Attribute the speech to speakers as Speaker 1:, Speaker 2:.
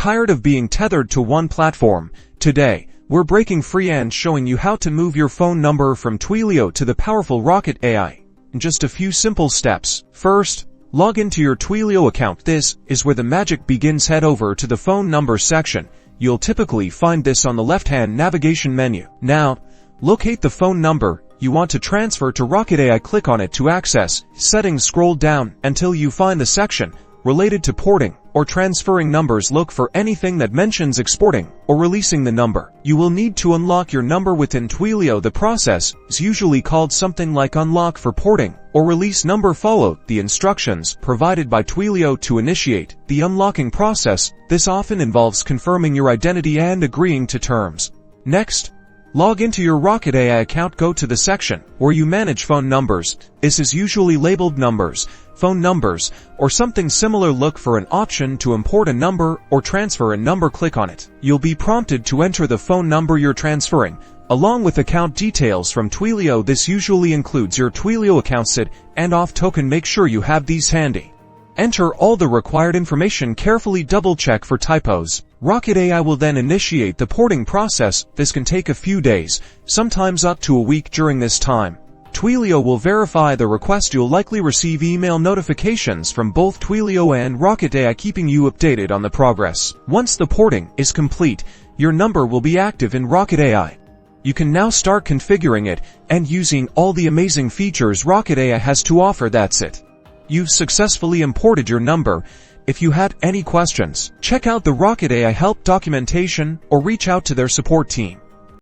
Speaker 1: Tired of being tethered to one platform? Today, we're breaking free and showing you how to move your phone number from Twilio to the powerful Rocket AI in just a few simple steps. First, log into your Twilio account. This is where the magic begins. Head over to the phone number section. You'll typically find this on the left-hand navigation menu. Now, locate the phone number you want to transfer to Rocket AI. Click on it to access settings. Scroll down until you find the section related to porting or transferring numbers. Look for anything that mentions exporting or releasing the number. You will need to unlock your number within Twilio. The process is usually called something like unlock for porting or release number. Follow the instructions provided by Twilio to initiate the unlocking process. This often involves confirming your identity and agreeing to terms. Next, log into your Rocket AI account. Go to the section where you manage phone numbers. This is usually labeled numbers, phone numbers, or something similar. Look for an option to import a number or transfer a number. Click on it. You'll be prompted to enter the phone number you're transferring, along with account details from Twilio. This usually includes your Twilio account SID and auth token. Make sure you have these handy. Enter all the required information carefully. Double-check for typos. Rocket AI will then initiate the porting process. This can take a few days, sometimes up to a week. During this time, Twilio will verify the request. You'll likely receive email notifications from both Twilio and Rocket AI keeping you updated on the progress. Once the porting is complete, your number will be active in Rocket AI. You can now start configuring it and using all the amazing features Rocket AI has to offer. That's it. You've successfully imported your number. If you had any questions, check out the Rocket AI help documentation or reach out to their support team.